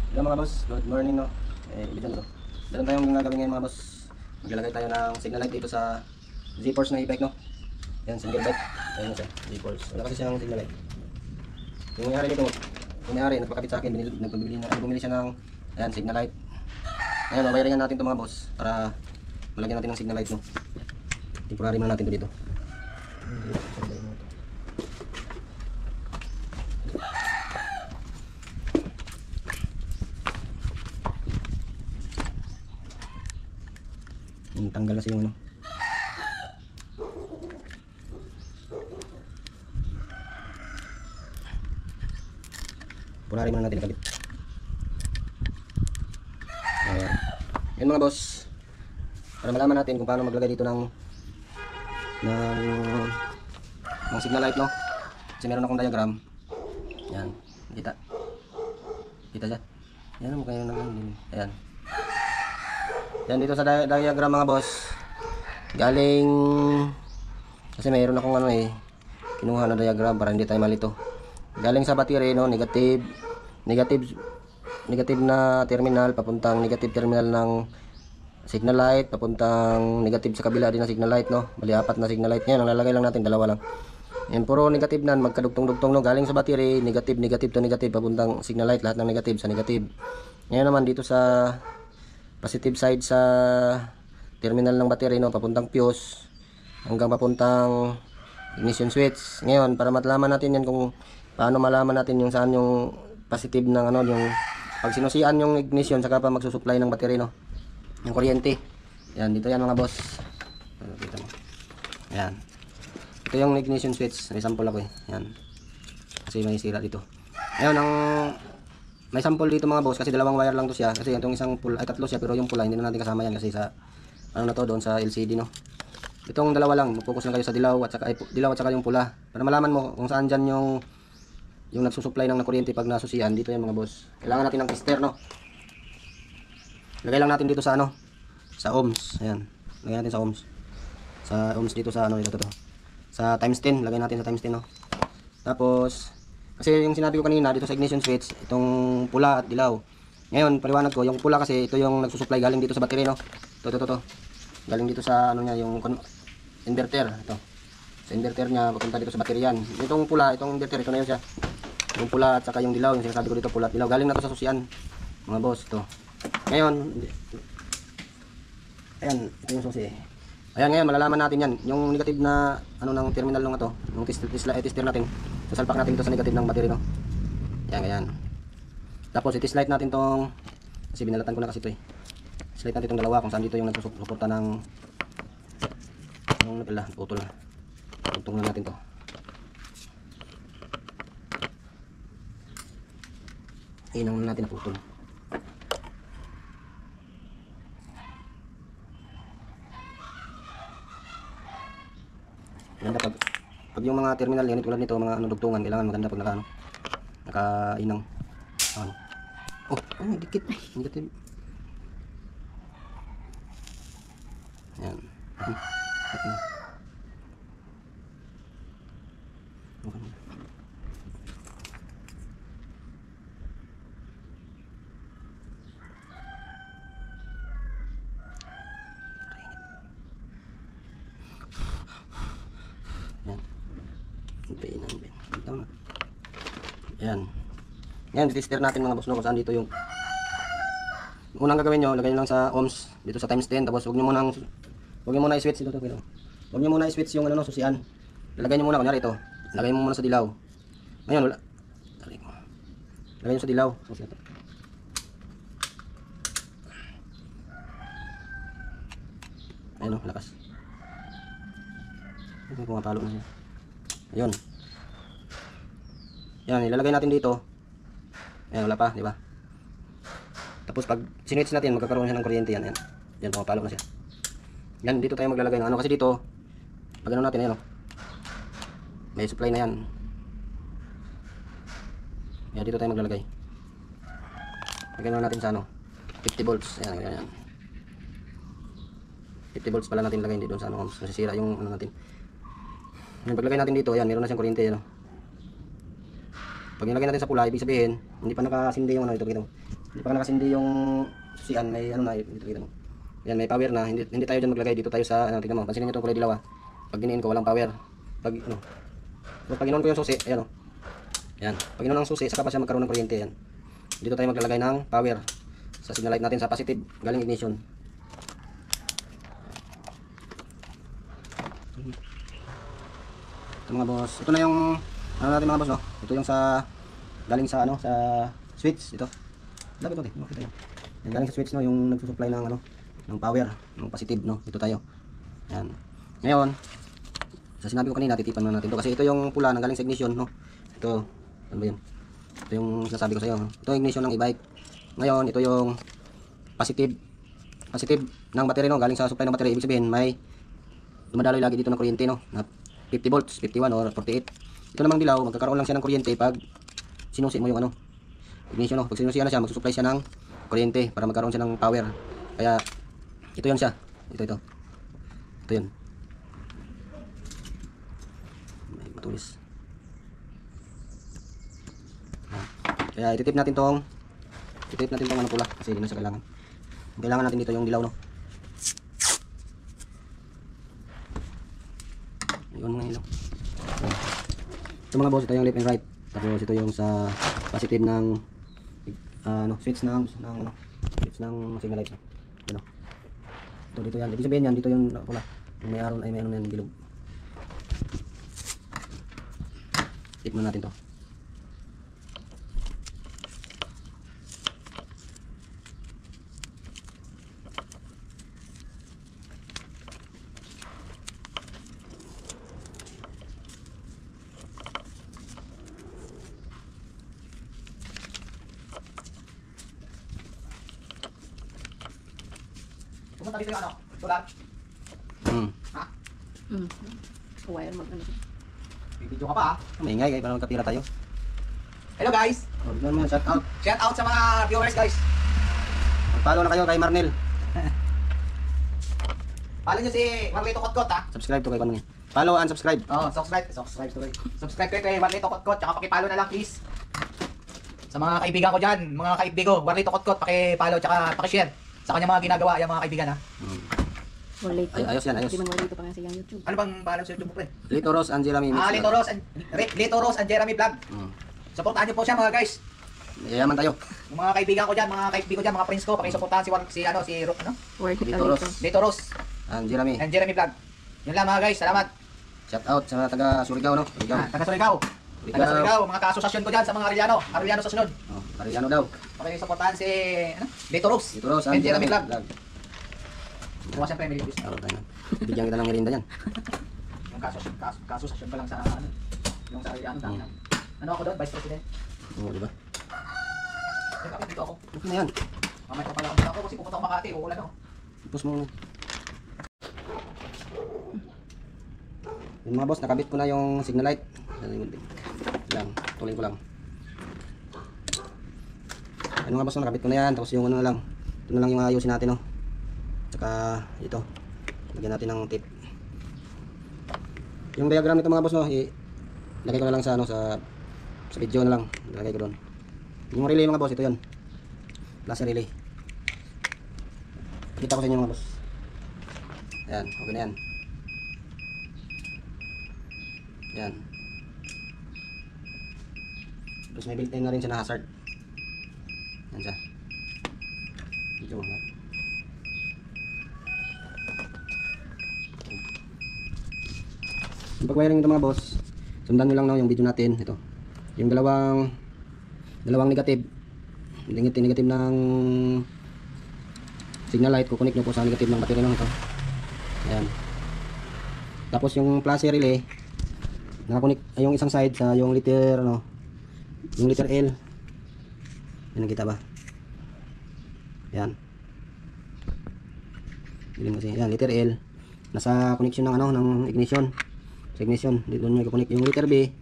Hello mga boss, good morning no. Video na to. Meron tayong gagawin ngayon mga boss. Maglalagay tayo ng signal light dito sa Z-Force na e-bike no. Yan, single bike. Ayan siya, Z-Force. Wala kasi siyang signal light. Yung may-ari nito, yung may-ari nagpakabit sa akin, bumili siya ng ayan, signal light. Ayan, babayaran natin ito mga boss para malagyan natin ng signal light no. Temporary muna natin ito dito. Tanggal kasi yung ano. Punari muna natin ikabit. Ayan. Yan mga boss. Para malaman natin kung paano maglagay dito ng signal light no. Kasi meron akong diagram. Yan. Kita. Kita dyan. Yan ang mukha yun naman. Ayan. Yan dito sa diagram mga boss. Galing kasi mayroon akong ano kinuha na diagram para hindi tayo malito. Galing sa battery no, negative na terminal papuntang negative terminal ng signal light, papuntang negative sa kabila din ng signal light no. Bali apat na signal light. Ngayon ang lalagay lang natin dalawa lang. Yan puro negative na magkadugtong-dugtong no, galing sa battery negative to negative papuntang signal light, lahat ng negative sa negative. Ngayon naman dito sa positive side sa terminal ng battery no, papuntang fuse hanggang papuntang ignition switch. Ngayon para malaman natin yan kung paano malaman natin yung saan yung positive ng ano, yung pag sinusian yung ignition saka pa magsusupply ng battery no, yung kuryente. Yan dito yan mga boss. Kita mo. Yan. Ito yung ignition switch. May sample ako Yan. Kasi may sira dito. Ngayon may sample dito mga boss kasi dalawang wire lang to siya. Kasi itong isang pula ay tatlo siya pero yung pula hindi na natin kasama yan kasi sa ano na to doon sa LCD no. Itong dalawa lang, mag-focus lang kayo sa dilaw at saka yung pula. Para malaman mo kung saan diyan yung nagsusupply ng kuryente pag nasusian. Dito yan mga boss. Kailangan natin ng tester no. Lagay lang natin dito sa ano, sa ohms. Ayan. Lagay natin sa ohms. Sa ohms dito sa ano, dito to. Sa times 10, lagay natin sa times 10 no. Tapos kasi yung sinabi ko kanina dito sa ignition switch, itong pula at dilaw. Ngayon, paliwanag ko, yung pula kasi ito yung nagsusupply galing dito sa battery no. Ito. Galing dito sa ano niya, yung inverter, ito. Sa inverter niya papunta dito sa battery yan. Itong pula, itong inverter, ito na yun siya. Yung pula at saka yung dilaw, yung sinasabi ko dito pula at dilaw, galing na to sa susian. Mga boss, ito. Ngayon, ayan, ito yung susi. Ayan, ngayon malalaman natin yan, yung negative na ano ng terminal ng ito, yung tester natin. Sasalpak natin ito sa negative ng battery no. Ayan. Tapos i-test light natin tong, kasi binalatan ko na kasi ito Test light natin itong dalawa kung saan dito yung nagsusuporta ng yung putol na. Tugtong na natin to. Inang natin na putol. Ganda pag yung mga terminal yan tulad nito, mga ano dugtungan, kailangan maganda pag nakainang. May dikit. Negative. Yan. Yan. Yan, tester natin mga boss no, kung saan dito yung unang gagawin nyo, lagay nyo lang sa ohms dito sa times 10, tapos huwag nyo muna i-switch dito. Huwag nyo muna i-switch yung ano, susian. Lagay nyo muna, kunyari ito. Lagay mo muna sa dilaw. Ngayon, wala. Lagay nyo sa dilaw. Ayun o, lakas. Pumapalo na siya. Ayun. Yan, ilalagay natin dito. Ayan, wala pa, di ba? Tapos pag sinwitch natin, magkakaroon siya ng kuryente yan. Yan, pumapalo na siya. Yan, dito tayo maglalagay ng ano kasi dito, pag ano natin, ayan o. May supply na yan. Yan, dito tayo maglalagay. Lagyan natin sa ano, 50 volts. Ayan. 50 volts pala natin lagay, hindi doon sa ano, masisira yung ano natin. Yung paglagay natin dito, ayan, meron na siyang kuryente, ano. Pag nilagay natin sa pula, ibig sabihin, hindi pa nakasindi yung ano ito, kita mo. Hindi pa nakasindi yung susian, may ano na, dito mo. Yan, may power na. Hindi tayo dyan maglagay. Dito tayo sa, ano, tingnan mo. Pansinin nyo itong kulay dilaw ah. Pag giniin ko, walang power. Pag, ano. So, pag ginoon ko yung susi, ayan o. Yan. Pag ginoon ng susi, saka pa siya magkaroon ng kuryente. Yan. Dito tayo maglalagay ng power. Sa signal light natin sa positive. Galing ignition. Ito mga boss. Ito na yung, ano natin mga boss, no? Ito yung sa, galing sa, ano, sa switch. Ito. Lapit natin. Makita yan. Yan, galing sa switch, no? Yung nagsusupply ng, ano, ng power, ng positive, no? Ito tayo. Yan. Ngayon, sa sinabi ko kanina, titipan na natin to kasi ito yung pula na galing sa ignition, no? Ito, ano ba yun? Ito yung sinasabi ko sa iyo, no? Ito yung ignition ng e-bike. Ngayon, ito yung positive ng battery, no? Galing sa supply ng battery. Ibig sabihin, may dumadaloy lagi dito ng kuryente, no? Na 50 volts, 51 or 48. Ito namang dilaw, magkakaroon lang siya ng kuryente pag sinusi mo yung, ano, ignition, no? Pag sinusi na siya, magsusupply siya ng kuryente para magkaroon siya ng power. Kaya ito yan siya. Ito yun. May matulis. Kaya ititip natin tong ano pula kasi hindi na siya kailangan. Kailangan natin dito yung dilaw, no? Ayun mga ilaw. Ito mga boss, ito yung left and right. Tapos ito yung sa positive ng switch ng signal light. Ano? Ito dito yan. Ibig sabihin yan, dito yung pula. Yung may araw ay may ano yan, bilog. Tip mo natin to. Pumunta dito yung ano, solar. Ha? Wire mag ano. Video ka pa ah. Maingay, kaya parang kapira tayo. Hello guys. Oh, bigyan mo, shout out. Shout out sa mga viewers guys. Follow na kayo kay Marnel. Follow nyo si Marlito Kotkot ha. Subscribe to kay Marnel. Follow and subscribe. Oh, subscribe kayo kay Marlito Kotkot. Tsaka pakipalo na lang please. Sa mga kaibigan ko dyan, mga kaibigo, Marlito Kotkot, pakipalo tsaka pakishare. Sa kanya mga ginagawa, yung mga kaibigan ha. Warlito. Ay, ayos yan, ayos. Hindi man warlito pa nga sa YouTube. Ano bang pangalan sa YouTube mo pre? Lito Rose and Jeremy. Lito Rose and Jeremy Vlog. Supportahan nyo po siya mga guys. Yayaman tayo. Yung mga kaibigan ko dyan, mga kaibigan ko dyan, mga friends ko, pakisuportahan Warlito. Lito Rose And Jeremy. and Jeremy Vlog. Yun lang mga guys, salamat. Shout out sa mga taga Surigao, no? Surigao. Taga Surigao. Taga Surigao, mga ka-asosasyon ko dyan sa mga Arellano sa sunod. Oh, Ariano daw. Pakisuportahan si Lito Rose. Lito Rose and Jeremy Vlog. Bukas siyempre, may videos. Araw tayo. Bigyan kita ng merinda yan. Yung kasusasyon pa lang sa yung sa Arellano. Ano ako doon? Vice President. Oo, di ba? Dito ako. Okay na yan. Mamaya pa pala ako kasi pupunta ako Makati. Uulan ako. Tapos mo. Yung mga boss, nakabit ko na yung signal light. Lang, tuloy ko lang. Ano nga boss, nakabit ko na yan. Tapos yung ano na lang. Ito na lang yung ayusin natin, no? Tsaka ito. Lagyan natin ng tape. Yung diagram nito mga boss, no? Lagay ko na lang sa ano, sa video na lang. Lagay ko doon. Yung relay mga boss, ito yun. Plus relay. Kita ko sa inyo mga boss. Ayan, okay na yan. Yan. Tapos may built-in na rin siya na hazard. Yan siya. Video mo. Yung pag-wiring ito mga boss, sundan nyo lang no, yung video natin. Ito. Yung dalawang negative. Yung negative ng signal light, kukunik nyo po sa negative ng battery no, ito. Ayan. Tapos yung plus relay, nakakunik yung isang side sa yung letter ano, yung letter L. Yan, nakita ba? Yan. Bilhin mo kasi. Yan, letter L. Nasa connection ng ano, ng ignition. Sa ignition, dito nyo i-connect yung letter B.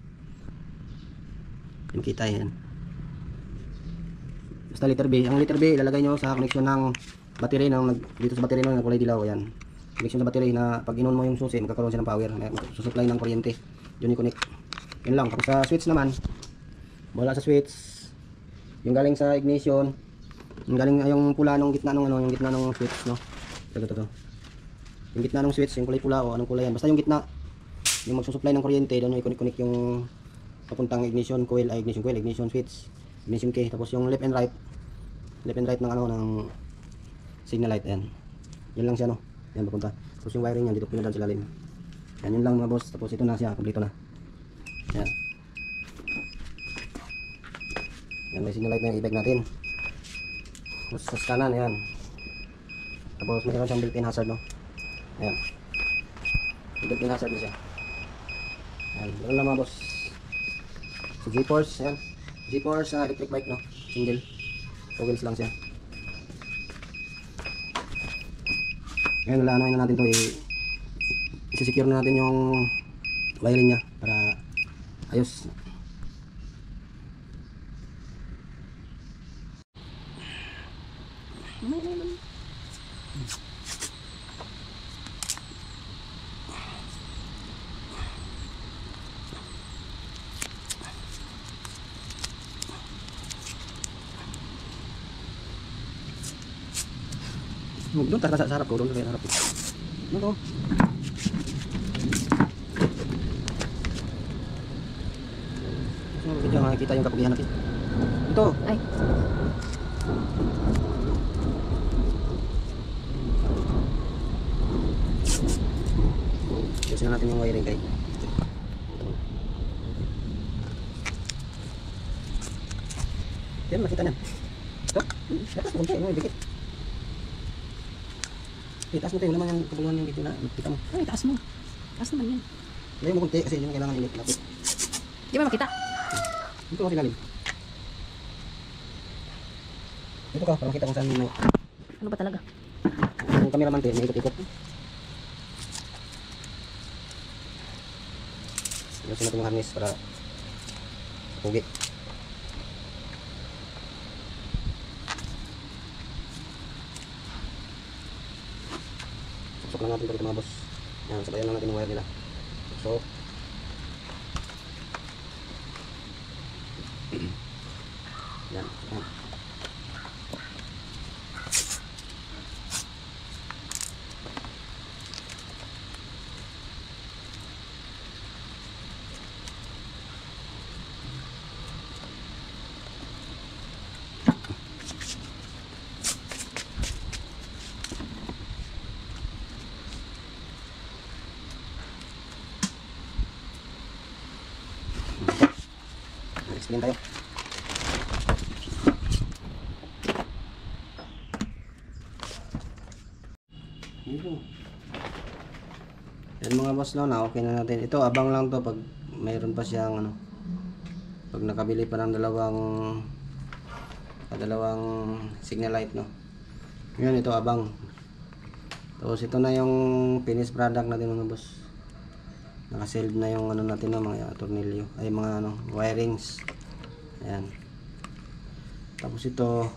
Yung kita yan. Basta letter B. Ang letter B, ilalagay nyo sa connection ng battery dito sa battery ng kulay dilaw. Yan. Connection sa battery na pag inon mo yung susi, magkakaroon siya ng power. Susupply ng kuryente. Yun i-connect. Yun lang. Tapos sa switch naman, wala sa switch. Yung galing sa ignition, Yung galing yung pula nung gitna nung ano, yung gitna nung switch, no. Ito. Yung gitna nung switch, yung kulay pula o anong kulay yan. Basta yung gitna, yung magsusupply ng kuryente, doon yung i-connect yung papuntang ignition coil, ignition switch, ignition key. Tapos yung left and right ng ano, ng signal light, ayan. Yan lang siya, no. Yan papunta. Tapos yung wiring yan, dito pinadaan sa lalim. Yan, yun lang mga boss. Tapos ito na siya, kompleto na. Yan. Yan, may signal light na yung i-bag natin. Tapos sa kanan, yan. Tapos mayroon siyang built-in hazard, no. Ayan. Built-in hazard na siya. Ayan, meron lang mga boss. So G-Force, ayan. G-Force na electric bike, no. Single. 2 wheels lang siya. Ngayon, wala na natin to, i-secure na natin yung wiring niya para ayos. Doon tayo sa harap ko, doon tayo sa harap ko. Ano to? Video makikita yung kapugihan natin. Ito. Ay. Ayusin natin yung wiring kay. Yan, makita niyan. Ito. Ito, kunti. Ano, ibigit. Itaas mo tayo, wala man yung kabuluhan yung video na kita mo. Ay, taas mo. Taas naman yan. Layo mo kunti kasi yun yung kailangan ilapit. Di ba makita? Dito ako silalim. Dito ka, para makita kung saan may Ano ba talaga? yung cameraman tayo, may ikot-ikot. Ayusin natin yung harness para pugi. Susok lang natin dito mga boss. Yan, sabayan lang natin yung wire nila. So, yan. Explain tayo. Yan mga boss, no, na okay na natin. Ito abang lang to pag mayroon pa siyang ano, pag nakabili pa ng dalawang signal light, no. Ngayon ito abang. Tapos ito na yung finished product natin mga boss. Naka-sealed na yung ano natin, no, mga tornilyo, ay mga ano, wirings. Ayan. Tapos ito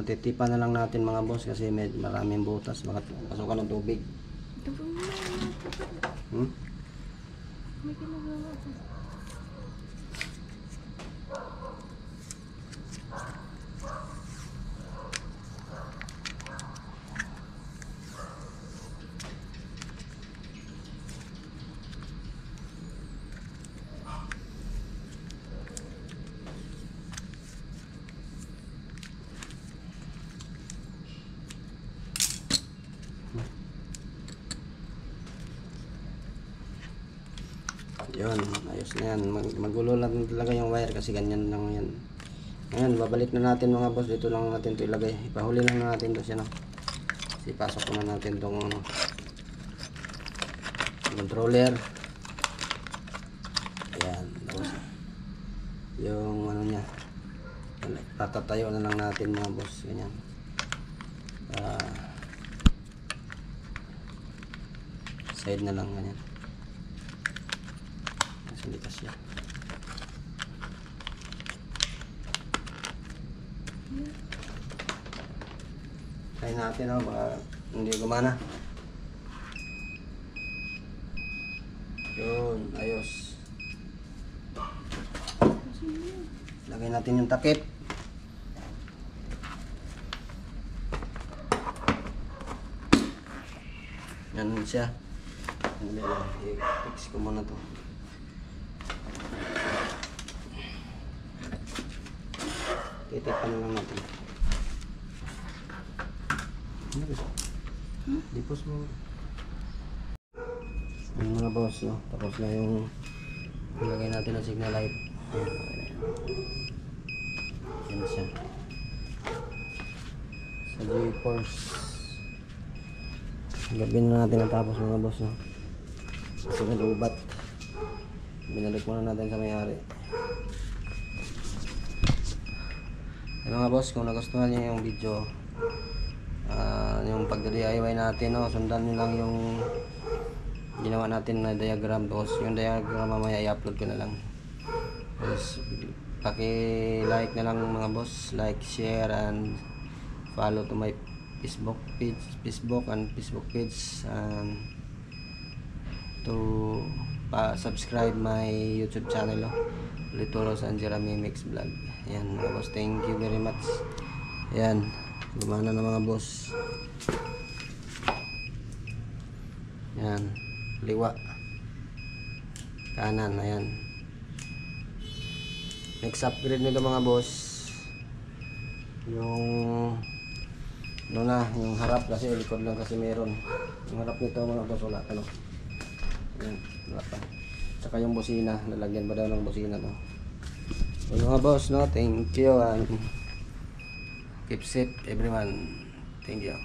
titipan na lang natin mga boss kasi maraming butas, baka pasukan ng tubig. May ginagawa ako. Yun, ayos na yan. Magulo lang talaga yung wire kasi ganyan lang yan. Ngayon, babalik na natin mga boss. Dito lang natin ito ilagay. Ipahuli lang natin ito siya, no? Kasi pasok na natin itong ano, controller. Ayan. Tapos yung ano niya, tatatayo na lang natin mga boss. Ganyan. Side na lang ganyan. Litas siya. Try natin, oh, baka hindi gumana. Yun, ayos. Lagay natin yung takip. Yan siya. Hindi lang. I-fix ko muna to. Titipan lang natin. Ano ba? Dipos mo. Yan mga boss, no? Tapos na yung ilagay natin ng signal light. Yan siya. Sa G-Force. Gabi na natin natapos mga boss, no? Kasi nalubat. Binalik muna natin sa may-ari. Mga boss, kung nagustuhan niyo yung video, yung pag-DIY natin, no? Sundan nyo lang yung ginawa natin na diagram. Tapos yung diagram mamaya i-upload ko na lang. Tapos paki-like na lang mga boss, like, share, and follow to my Facebook and Facebook page, and to subscribe my YouTube channel, Lituro San Jeremy Mix Vlog. Yan mga boss, thank you very much. Yan, gumana na mga boss. Yan, liwa, kanan, ayan. Next upgrade nito mga boss, yung ano na, yung harap, kasi likod lang kasi meron. Yung harap nito mga boss, wala pa, no? Yan, wala pa. Tsaka yung busina, lalagyan ba daw ng busina to? So mga boss, no, thank you and keep safe everyone. Thank you.